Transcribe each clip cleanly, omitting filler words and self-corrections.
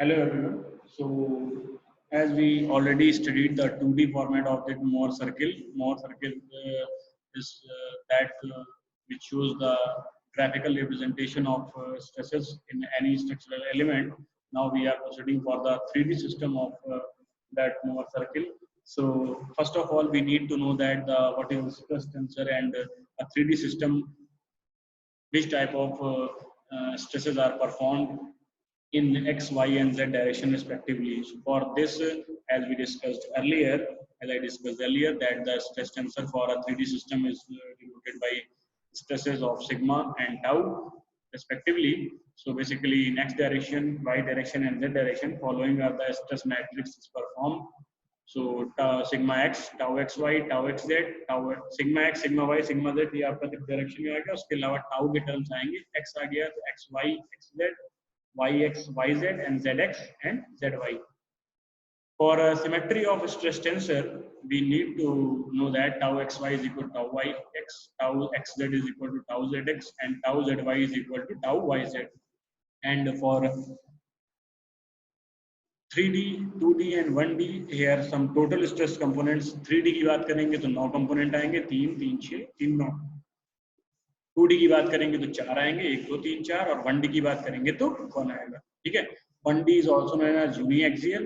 Hello everyone. So as we already studied the 2D format of the Mohr circle is that which shows the graphical representation of stresses in any structural element. Now we are proceeding for the 3D system of that Mohr circle. So first of all, we need to know that what is stress tensor and a 3D system, which type of stresses are performed in X, Y, and Z direction respectively. So for this, as we discussed earlier, that the stress tensor for a 3D system is denoted by stresses of sigma and tau respectively. So basically, in X direction, Y direction, and Z direction, following are the stress matrix is performed. So sigma x, tau xy, tau xz, tau sigma x, sigma y, sigma z, ये आपका direction में आ गया. उसके अलावा tau के terms आएंगे. x आ गया तो xy, xz, yx, yz, and zx and zy. For symmetry of stress tensor, we need to know that tau xy is equal to tau yx, tau xz is equal to tau zx, and tau zy is equal to tau yz. And for 3D, 2D and 1D, here some total stress components. 3D की बात करेंगे तो 9 component आएंगे, 3, 3, 6, 3, 9. 2D की बात करेंगे तो 4 आएंगे, 1, 2, 3, 4. और 1D की बात करेंगे तो 1 आएगा. ठीक है. 1D is also known as uniaxial.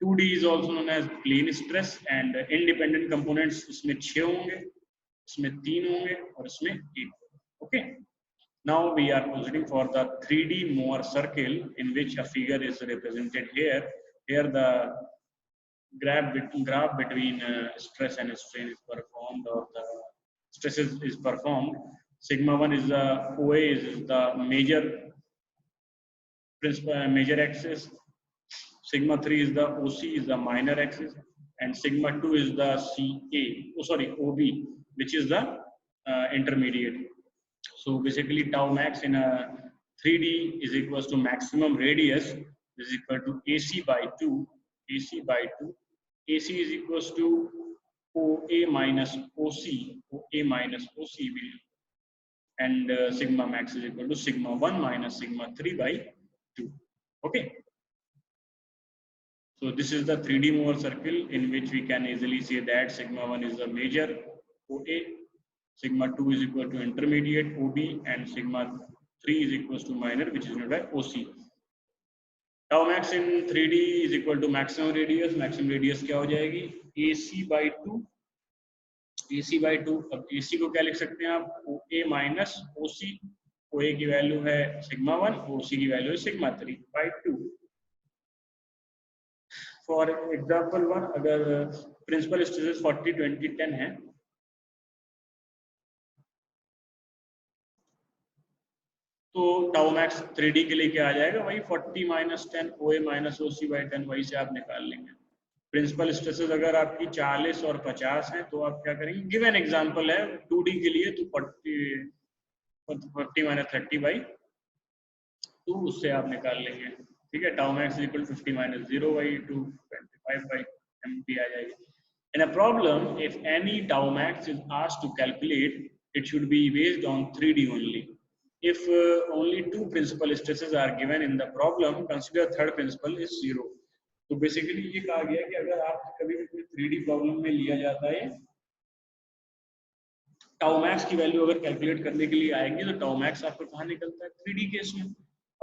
2D is also known as plane stress, and independent components इसमें 6 होंगे, इसमें 3 होंगे और इसमें 1. Okay. Now we are proceeding for the 3D Mohr circle, in which a figure is represented here. Here the graph between stress and strain is performed, or the stresses is performed. Sigma 1 is the OA, is the major axis. Sigma 3 is the OC, is the minor axis, and sigma 2 is the OB, which is the intermediate. So basically, tau max in a 3D is equals to maximum radius is equal to AC by 2. AC by 2. AC is equals to OA minus OC. OA minus OC will, and sigma max is equal to sigma 1 minus sigma 3 by 2. Okay. So this is the 3D Mohr circle, in which we can easily say that sigma 1 is the major OA. Sigma 2 is equal to intermediate OB, and sigma 3 is equals to minor, which is known by OC. Tau max in 3D is equal to maximum radius. Maximum radius क्या हो जाएगी? AC by 2. AC by 2. अब AC को क्या लिख सकते हैं आप? OA minus OC. OA की वैल्यू है sigma 1, OC की वैल्यू है sigma 3 by 2. For example 1, अगर principal stresses 40, 20, 10 है, तो टाउ मैक्स 3D के लिए क्या आ जाएगा? वही 40 minus 10 OA minus OC by 10, वही से आप निकाल लेंगे. प्रिंसिपल स्ट्रेसेस अगर आपकी 40 और 50 हैं तो आप क्या करेंगे? गिवन एग्जांपल है 2D के लिए, तो 40 माइनस 30 by 2, उससे आप निकाल लेंगे. ठीक है. Tau max equal 50 minus 0 by 2, 25 by MP आ जाएगी. In a problem, if any tau max is asked to calculate, it should be based on 3D only. If only 2 principal stresses are given in the problem, consider third principal is 0. तो basically ये कहा गया कि अगर आप कभी भी 3D problem में लिया जाता है, टाउ मैक्स की वैल्यू अगर कैलकुलेट करने के लिए आएंगे तो टाउ मैक्स आपको कहाँ निकलता है? 3D केस में.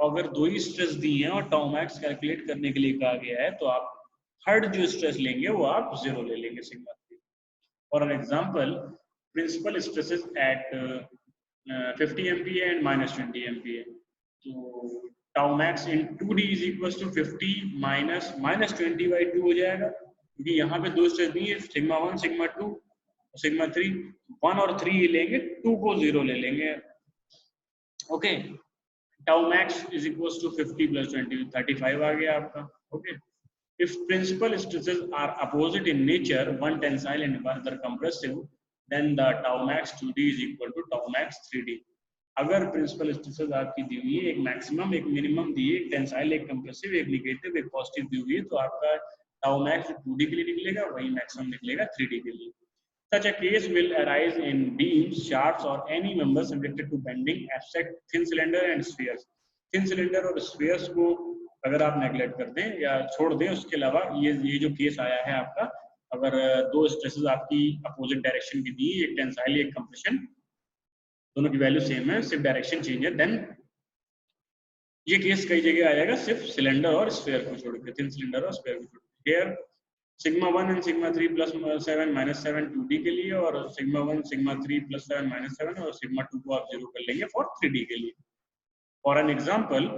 अगर 2 ही स्ट्रेस दी हैं और टाउ मैक्स कैलकुलेट करने के लिए कहा गया है, तो आप थर्ड जो स्ट्रेस लेंगे वो आप 0 ले लेंगे, sigma 3. For an example, principal stresses at 50 MPa and minus 20 MPa. So tau max in 2D is equals to 50 minus 20 by 2 हो जाएगा, क्योंकि यहाँ पे 2 स्ट्रेस दी है, सिग्मा 1, सिग्मा 2, सिग्मा 3. 1 और 3 ही लेंगे, 2 को 0 ले लेंगे. Okay. tau max is equals to 50 plus 20, 35 आ गया आपका. Okay. If principal stresses are opposite in nature, one tensile and other compressive, then the tau max 2D is equal to tau max 3D. अगर principal stresses आपकी दी हुई है, एक maximum एक minimum दी है, एक टेंसाइल एक कंप्रेसिव एक नेगेटिव एक पॉजिटिव दी हुई है, तो आपका टाउ मैक्स 2D के लिए निकलेगा, वही मैक्सिमम निकलेगा 3D के लिए. Such a case will arise in beams, shafts or any member subjected to bending, abstract, thin cylinder and spheres. Thin cylinder और spheres को अगर आप नेगलेक्ट कर दें या छोड़ दें, उसके अलावा ये जो केस आया है आपका, अगर दो स्ट्रेसेस आपकी अपोजिट डायरेक्शन की दी, एक टेंसाइल एक कंप्रेशन, दोनों की वैल्यू सेम है, सिर्फ डायरेक्शन चेंज है, देन ये केस कई जगह आएगा सिर्फ सिलेंडर और स्फीयर को छोड़ के, थिन सिलेंडर और स्फीयर को छोड़ के। Here sigma 1 and sigma 3 plus 7 minus 7 2D के लिए, और सिग्मा 1 सिग्मा 3 प्लस 7 माइनस 7, और सिग्मा 2 को आप 0 कर लेंगे फॉर 3D के लिए। For an example,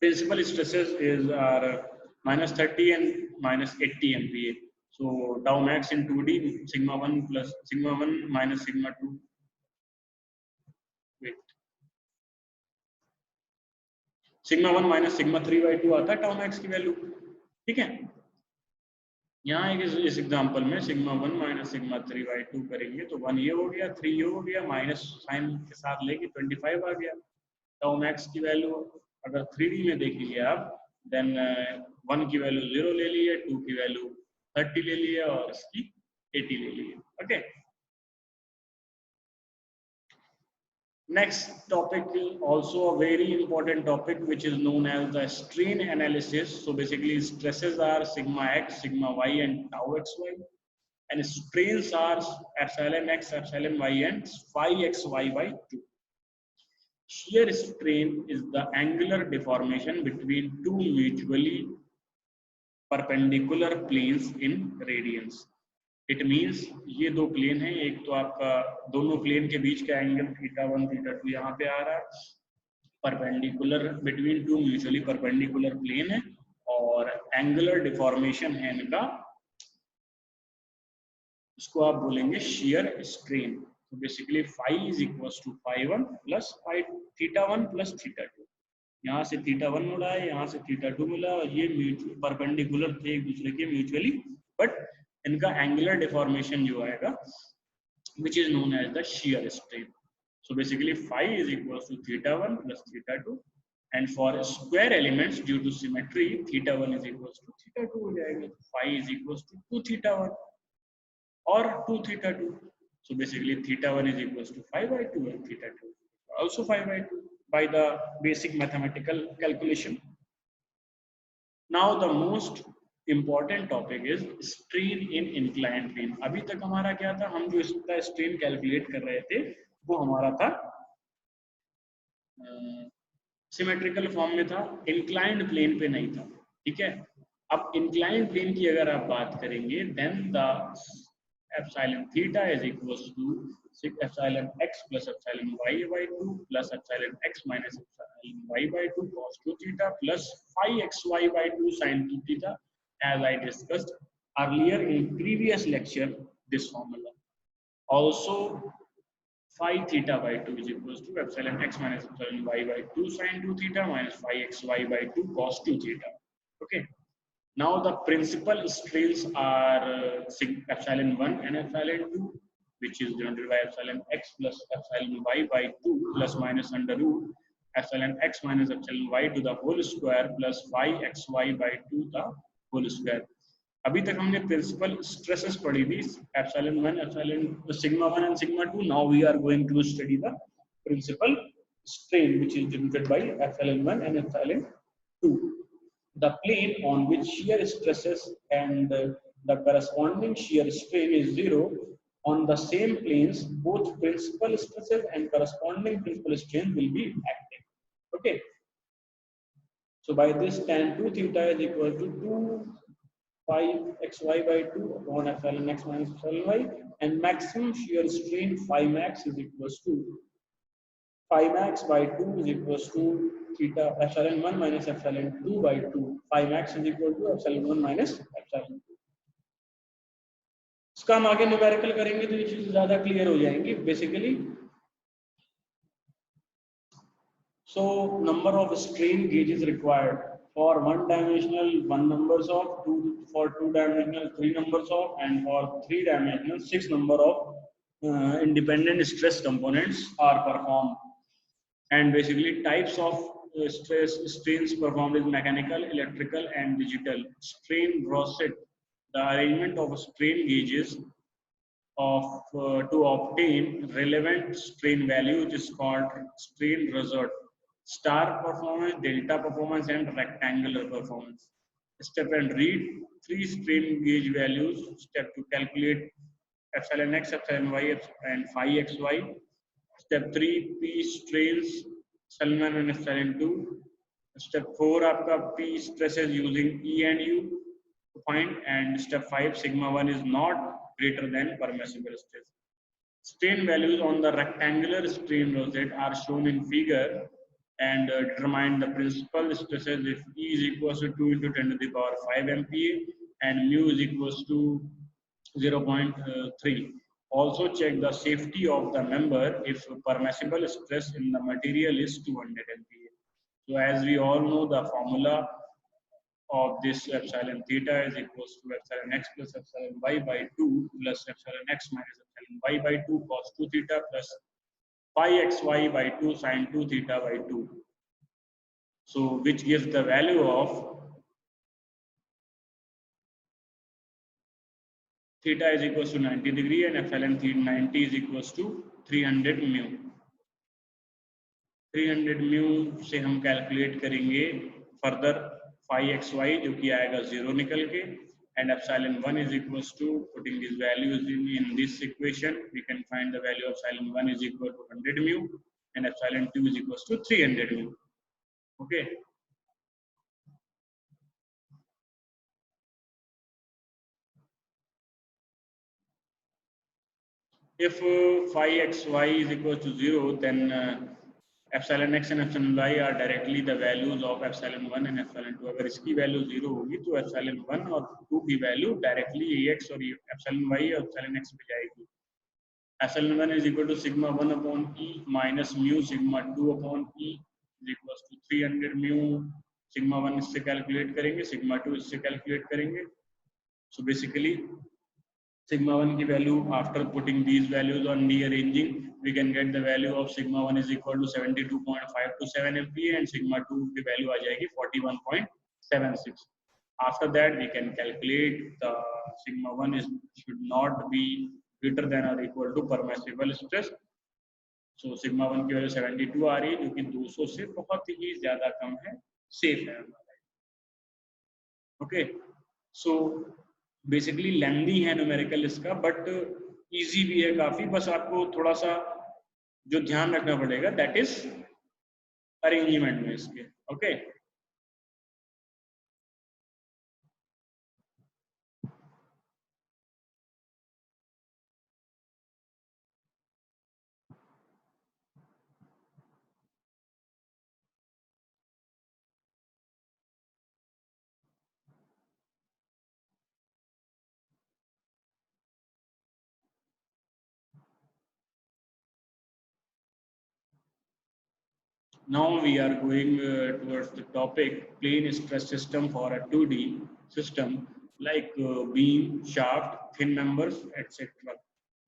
principal stresses are minus 30 and minus 80 MPa. So tau max in 2D, sigma 1 plus sigma 1 minus sigma 2. Wait. Sigma 1 minus sigma 3 by 2 आता है tau max की वैल्यू, ठीक है। यहाँ इस एग्जांपल में सिग्मा 1 माइनस सिग्मा 3 by 2 करेंगे तो 1 ये हो गया, 3 ये हो गया, माइनस साइन के साथ लेके 25 आ गया। टाउ मैक्स की वैल्यू अगर 3D में देखेंगे आप, देन 1 की वैल्यू 0 ले ली है, 2 की वैल्यू 30 ले ली है, और इसकी 80 ले ली है। Okay, next topic is also a very important topic, which is known as the strain analysis. So basically stresses are sigma x, sigma y and tau xy, and strains are epsilon x, epsilon y and phi xy by 2. Shear strain is the angular deformation between two mutually perpendicular planes in radians. It means ये दो plane हैं, एक तो आपका दोनों plane के बीच का angle θ1 θ2 यहाँ पे आ रहा है, perpendicular between two mutually perpendicular plane है, और एंगुलर डिफॉर्मेशन है इनका, इसको आप बोलेंगे shear strain. So basically phi is equals to phi1 plus phi θ1 plus θ2. यहाँ से θ1 मिला है, यहाँ से θ2 मिला, और ये परपेंडिकुलर थे एक दूसरे के म्यूचुअली, बट इनका एंगुलर डिफॉर्मेशन जो आएगा which is known as the shear strain. So basically phi is equals to θ1 plus θ2, and for square elements due to symmetry θ1 is equals to θ2 हो जाएगा, phi is equals to 2θ1 or 2θ2. So basically θ1 is equals to 5 by 2 and θ2 also 5 by 2 by the basic mathematical calculation. Now the most important topic is strain in inclined plane. अभी तक हमारा क्या था, हम जो इसका strain कैलकुलेट कर रहे थे वो हमारा था सिमेट्रिकल फॉर्म में था, इंक्लाइंड प्लेन पे नहीं था, ठीक है। अब इंक्लाइंड प्लेन की अगर आप बात करेंगे, then the epsilon theta is equals to epsilon x plus epsilon y by 2 plus epsilon x minus epsilon y by 2 cos 2 theta plus phi xy by 2 sin 2 theta, as I discussed earlier in previous lecture this formula. Also phi theta by 2 is equals to epsilon x minus epsilon y by 2 sin 2 theta minus phi xy by 2 cos 2 theta. Okay. Now the principal strains are epsilon 1 and epsilon 2, which is denoted by epsilon x plus epsilon y by 2 plus minus under root epsilon x minus epsilon y to the whole square plus phi xy by 2 the whole square. अभी तक हमने principal stresses पढ़ी थी, epsilon 1, epsilon sigma 1 and sigma 2. Now we are going to study the principal strain, which is denoted by epsilon 1 and epsilon 2. The plane on which shear stresses and the corresponding shear strain is 0. On the same planes, both principal stresses and corresponding principal strain will be acting. Okay. So by this, tan 2 theta is equal to 2 phi xy by 2 upon epsilon x minus epsilon y, and maximum shear strain phi max is equals to phi max by 2 is equals to theta epsilon 1 minus epsilon 2 by 2. Phi max is equal to epsilon 1 minus epsilon 2. इसका हम आगे numerical करेंगे तो ये चीज ज्यादा clear हो जाएंगी basically. So number of strain gauges required for one dimensional 1 numbers of, for 2 dimensional 3 numbers of, and for 3 dimensional 6 number of independent stress components are performed. And basically types of strains performed is mechanical, electrical and digital. Strain rosette, the arrangement of strain gauges of to obtain relevant strain value, which is called strain rosette. star performance, delta performance, and rectangular performance. Step and read three strain gauge values. Step to calculate epsilon x, epsilon y, and phi xy. Step 3 P strains epsilon 1 and epsilon 2. Step 4 आपका P stresses using E and U to find, and step 5 sigma 1 is not greater than permissible stress. Strain values on the rectangular strain rosette are shown in figure and determine the principal stresses if E is equals to 2 into 10 to the power 5 MPa and mu is equals to 0.3. Also check the safety of the member if permissible stress in the material is 200 MPa. So as we all know, the formula of this epsilon theta is equals to epsilon x plus epsilon y by 2 plus epsilon x minus epsilon y by 2 cos 2 theta plus pi xy by 2 sin 2 theta by 2. So which gives the value of theta is equals to 90 degree and epsilon theta 90 is equals to 300 mu. 300 mu से हम calculate करेंगे further phi xy जो कि आएगा 0 निकल के, and epsilon 1 is equals to, putting these values in this equation, we can find the value of epsilon 1 is equal to 100 mu and epsilon 2 is equals to 300 mu. Okay. If phi xy is equal to 0, then epsilon x and epsilon y are directly the values of epsilon 1 and epsilon 2. अगर इसकी value 0 होगी तो epsilon 1 और 2 की value directly ax और epsilon y और epsilon x पे जाएगी. Epsilon 1 is equal to sigma 1 upon e minus mu sigma 2 upon e is equals to 300 mu. Sigma 1 इससे कैलकुलेट करेंगे, sigma 2 इससे कैलकुलेट करेंगे. So basically sigma 1 की value, after putting these values on rearranging, we can get the value of sigma 1 is equal to 72.527 MPa and sigma 2 की value आ जाएगी 41.76. After that we can calculate the sigma 1 is should not be greater than or equal to permissible stress. So sigma 1 की value 72 आ रही है जो कि 200 से बहुत ही ज्यादा कम है, safe है. Okay, so बेसिकली लेंदी है न्यूमेरिकल इसका, बट इजी भी है काफी. बस आपको थोड़ा सा जो ध्यान रखना पड़ेगा दैट इज अरेंजमेंट में इसके. Okay, now we are going towards the topic plane stress system for a 2D system like beam, shaft, thin members, etc.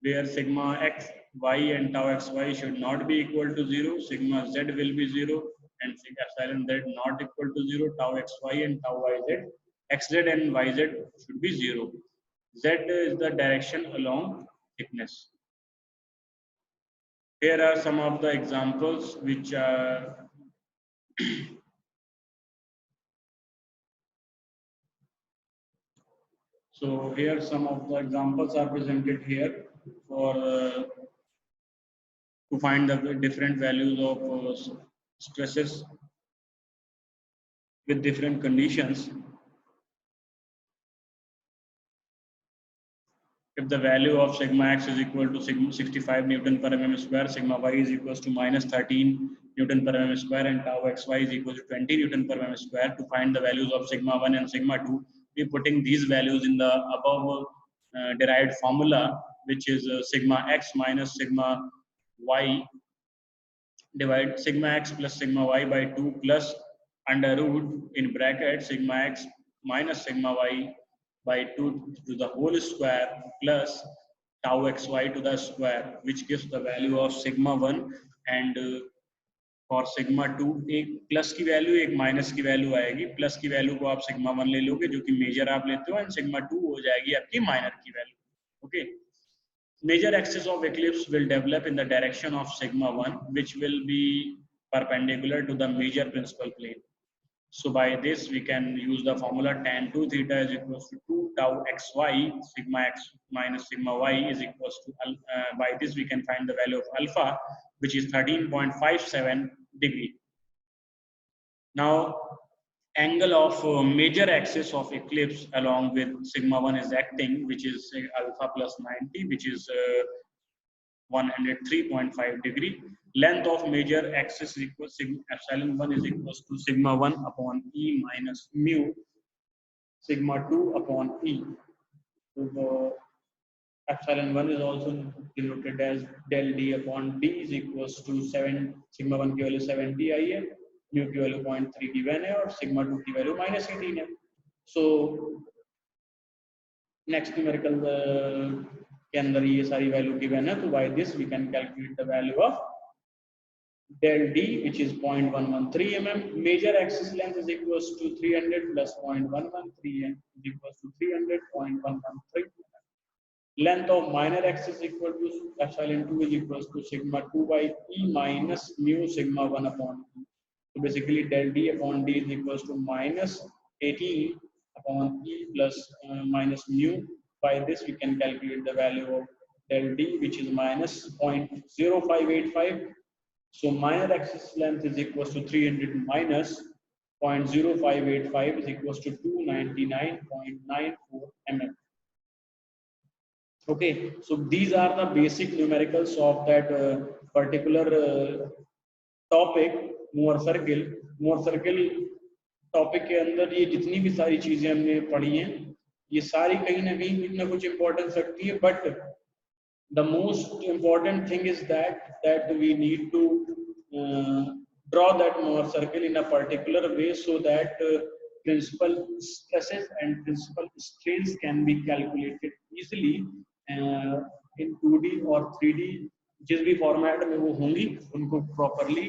Where sigma x, y and tau xy should not be equal to 0, sigma z will be 0, and epsilon z not equal to 0, tau xy and tau yz, xz and yz should be 0. Z is the direction along thickness. Here are some of the examples which are so here some of the examples are presented here for to find the different values of stresses with different conditions. If the value of sigma x is equal to 65 Newton per mm square, sigma y is equals to minus 13 Newton per mm square, and tau xy is equal to 20 Newton per mm square. To find the values of sigma 1 and sigma 2, we are putting these values in the above derived formula, which is sigma x minus sigma y divide sigma x plus sigma y by 2 plus under root in bracket sigma x minus sigma y by 2 to the whole square plus tau xy to the square, which gives the value of sigma 1. and for sigma 2 एक plus की value एक minus की value आएगी. Plus की value को आप sigma 1 ले लोगे जो कि मेजर आप लेते हो, एंड सिग्मा 2 हो जाएगी आपकी माइनर की value. Okay, major axis of eclipse will develop in the direction of sigma 1, which will be perpendicular to the major principal plane. So by this we can use the formula tan 2 theta is equals to 2 tau xy, sigma x minus sigma y is equals to, by this we can find the value of alpha, which is 13.57 degree. Now angle of major axis of eclipse along with sigma 1 is acting, which is alpha plus 90, which is 103.5 degree. Length of major axis is equal to epsilon 1 is equals to sigma 1 upon E minus mu sigma 2 upon E. So the epsilon 1 is also denoted as del D upon D is equals to 7, sigma 1 की value 70 आई है, mu की value 0.3 given है और sigma 2 की value minus 18 है. So next numerical के अंदर ये सारी value given है, तो by this we can calculate the value of del D, which is 0.113 mm. Major axis length is equals to 300 plus 0.113 is equals to 300.113. Length of minor axis is equal to epsilon 2 is equals to sigma 2 by E minus mu sigma 1 upon E. So basically del D upon D is equals to minus 18 upon E plus minus mu. By this we can calculate the value of del D, which is minus 0.0585. So minor axis length is equals to 300 minus 0.0585 is equals to 299.94 mm. Okay, so these are the basic numericals of that particular topic, Mohr circle. Mohr circle topic के अंदर ये जितनी भी सारी चीजें हमने पढ़ी हैं, ये सारी कहीं ना कहीं कुछ ना कुछ इम्पोर्टेंस रखती है, but the most important thing is that we need to draw that Mohr circle in a particular way so that principal stresses and principal strains can be calculated easily in 2D or 3D. जिस भी format में वो होंगी उनको properly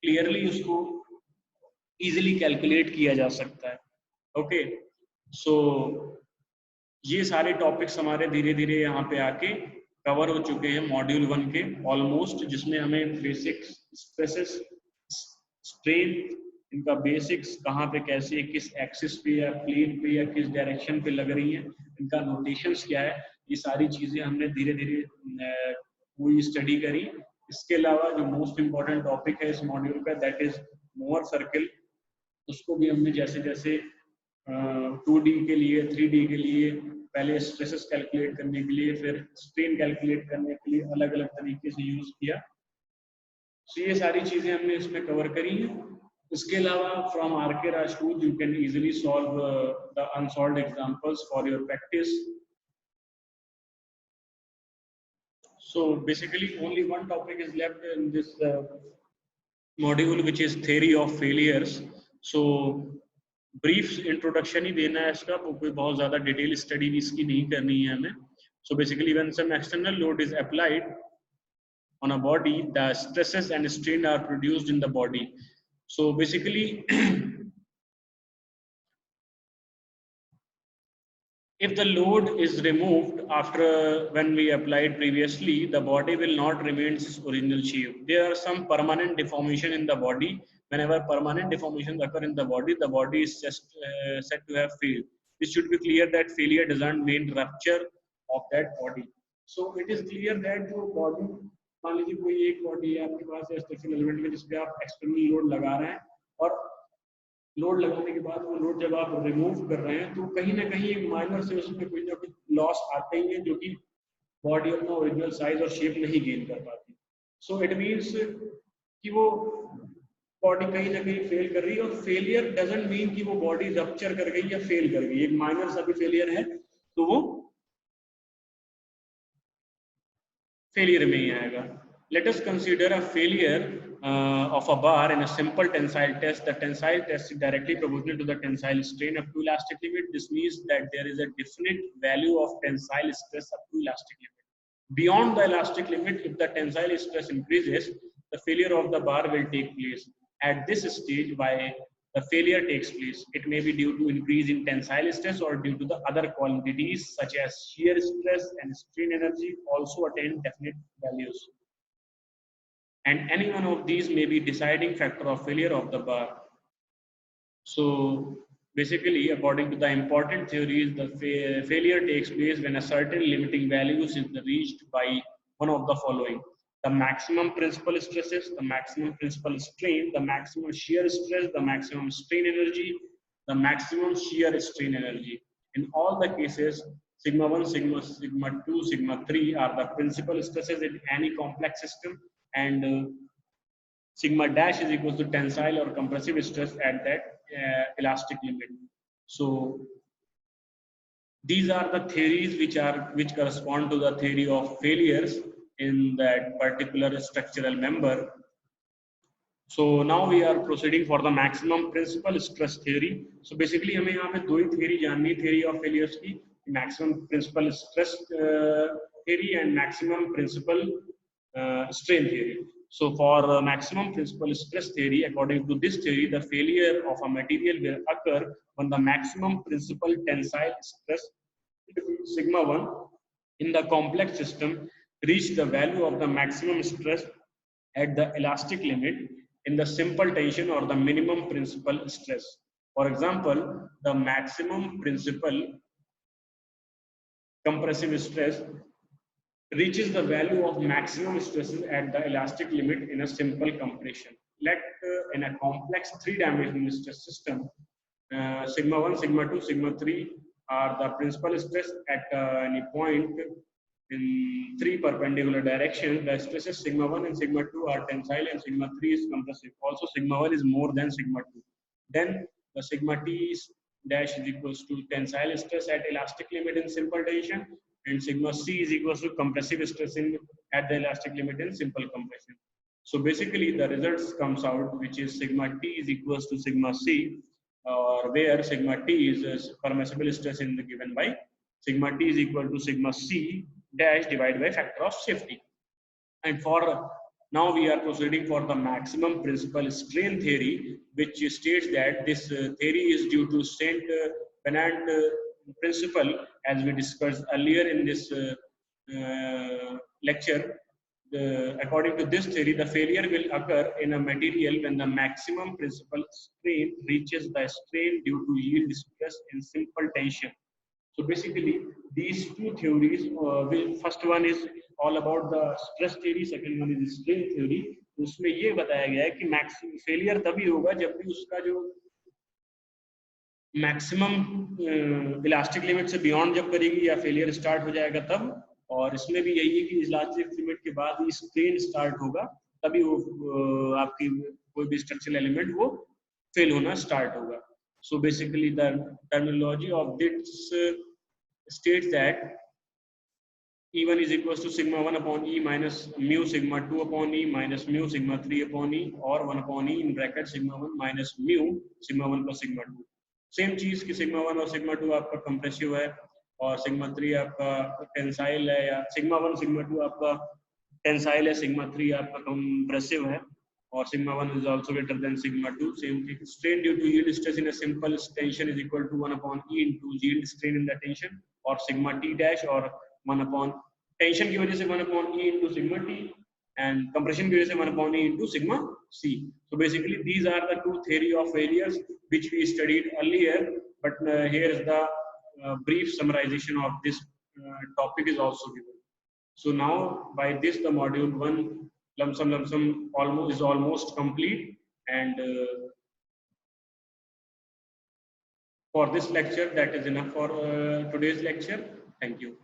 clearly उसको easily calculate किया जा सकता है. ओके, सो ये सारे टॉपिक्स हमारे धीरे धीरे यहाँ पे आके कवर हो चुके हैं मॉड्यूल 1 के ऑलमोस्ट, जिसमें हमें बेसिक्स, स्ट्रेसेस, स्ट्रेन, इनका बेसिक्स कहाँ पे कैसे किस एक्सिस पे या प्लेन पे या किस डायरेक्शन पे लग रही हैं, इनका नोटेशंस क्या है, ये सारी चीजें हमने धीरे धीरे पूरी स्टडी करी. इसके अलावा जो मोस्ट इम्पोर्टेंट टॉपिक है इस मॉड्यूल का, दैट इज मोहर सर्कल. उसको भी हमने जैसे जैसे 2D के लिए 3D के लिए पहले स्ट्रेसेस कैलकुलेट करने के लिए, फिर स्ट्रेन कैलकुलेट करने के लिए अलग अलग तरीके से यूज किया. सो ये सारी चीजें हमने इसमें कवर करी हैं. इसके अलावा from RK Raj tool you can easily solve the unsolved examples for your practice. So basically only one topic is left in this module, which is theory of failures. So brief introduction ही देना है इसका, कोई बहुत ज़्यादा detail study भी इसकी नहीं करनी है हमें. So basically when some external load is applied on a body, the stresses and strain are produced in the body. So basically if the load is removed after when we applied previously, the body will not remain its original shape. There are some permanent deformation in the body. Whenever permanent deformations occur in the body is just said to have failed. It should be clear that failure doesn't mean rupture of that body. So it is clear that जो body, मान लीजिए कोई एक body है आपके पास structural element में जिसपे आप एक्सटर्नल लोड लगा रहे हैं, और लोड लगाने के बाद वो लोड जब आप रिमूव कर रहे हैं तो कहीं ना कहीं एक माइनर से उसमें कोई ना कुछ लॉस आते ही है, जो कि बॉडी अपना ओरिजिनल साइज और शेप नहीं गेन कर पाती. सो इट मीन्स कि वो बॉडी कहीं ना कहीं फेल कर रही है, और फेलियर डजंट मीन कि वो बॉडी रप्चर कर गई या फेल कर गई. एक माइनर सा भी फेलियर है तो वो फेलियर में ही आएगा. Let us consider a failure of a bar in a simple tensile test. The tensile test is directly proportional to the tensile strain up to elastic limit. This means that there is a definite value of tensile stress up to elastic limit. Beyond the elastic limit, if the tensile stress increases, the failure of the bar will take place. At this stage, why the failure takes place, it may be due to increase in tensile stress or due to the other quantities such as shear stress and strain energy also attain definite values. and any one of these may be deciding factor of failure of the bar. So basically, according to the important theories, the failure takes place when a certain limiting values is reached by one of the following: the maximum principal stresses, the maximum principal strain, the maximum shear stress, the maximum strain energy, the maximum shear strain energy. In all the cases, sigma 1, sigma 2, sigma 3 are the principal stresses in any complex system, and sigma dash is equals to tensile or compressive stress at that elastic limit. So these are the theories which correspond to the theory of failures in that particular structural member. So now we are proceeding for the maximum principal stress theory. So basically हमें यहाँ पे दो ही theory जाननी है theory of failures की, maximum principal stress theory and maximum principal strain theory. So for maximum principal stress theory, according to this theory, the failure of a material will occur when the maximum principal tensile stress sigma 1 in the complex system reach the value of the maximum stress at the elastic limit in the simple tension or the minimum principal stress. For example, the maximum principal compressive stress reaches the value of maximum stresses at the elastic limit in a simple compression. Let in a complex three-dimensional stress system, sigma 1, sigma 2, sigma 3 are the principal stress at any point in three perpendicular directions. The stresses sigma 1 and sigma 2 are tensile and sigma 3 is compressive. Also, sigma 1 is more than sigma 2. Then the sigma t dash is equals to tensile stress at elastic limit in simple tension, and sigma c is equals to compressive stress in at the elastic limit in simple compression. So basically the results comes out which is sigma t is equals to sigma c, or where sigma t is permissible stress in the given by sigma t is equal to sigma c dash divided by factor of safety. And for now we are proceeding for the maximum principal strain theory, which states that this theory is due to St. Bernard principle, as we discussed earlier in this lecture. According to this theory, the failure will occur in a material when the maximum principal strain reaches the strain due to yield stress in simple tension. So basically, these two theories, first one is all about the stress theory, second one is strain theory. उसमें ये बताया गया है कि maximum failure तभी होगा जब भी उसका जो मैक्सिमम इलास्टिक लिमिट से बियॉन्ड जब करेगी या फेलियर स्टार्ट हो जाएगा तब, और इसमें भी यही है कि इलास्टिक लिमिट के बाद ही स्ट्रेन स्टार्ट होगा तभी वो आपकी कोई भी स्ट्रक्चरल एलिमेंट वो फेल होना स्टार्ट होगा. So basically the terminology of this states that E1 is equals to sigma 1 upon E minus mu sigma 2 upon E minus mu sigma 3 upon E, or 1 upon E in bracket sigma 1 minus mu sigma 1 plus sigma 2. Same चीज कि sigma 1 और sigma 2 आपका compressive है और sigma 3 आपका tensile है, या sigma 1 sigma 2 आपका टेंसाइल है, सिग्मा 3 आपका कंप्रेसिव है, or sigma 1 is also greater than sigma 2. Same thing. Strain due to yield stress in a simple tension is equal to 1 upon E into yield strain in the tension, or sigma t dash, or 1 upon tension की वजह से 1 upon E into sigma t, and compression की वजह से 1 upon E into sigma c. So basically these are the two theory of failures which we studied earlier, but here is the brief summarization of this topic is also given. So now by this the module 1 lump sum almost complete, and for this lecture that is enough for today's lecture. Thank you.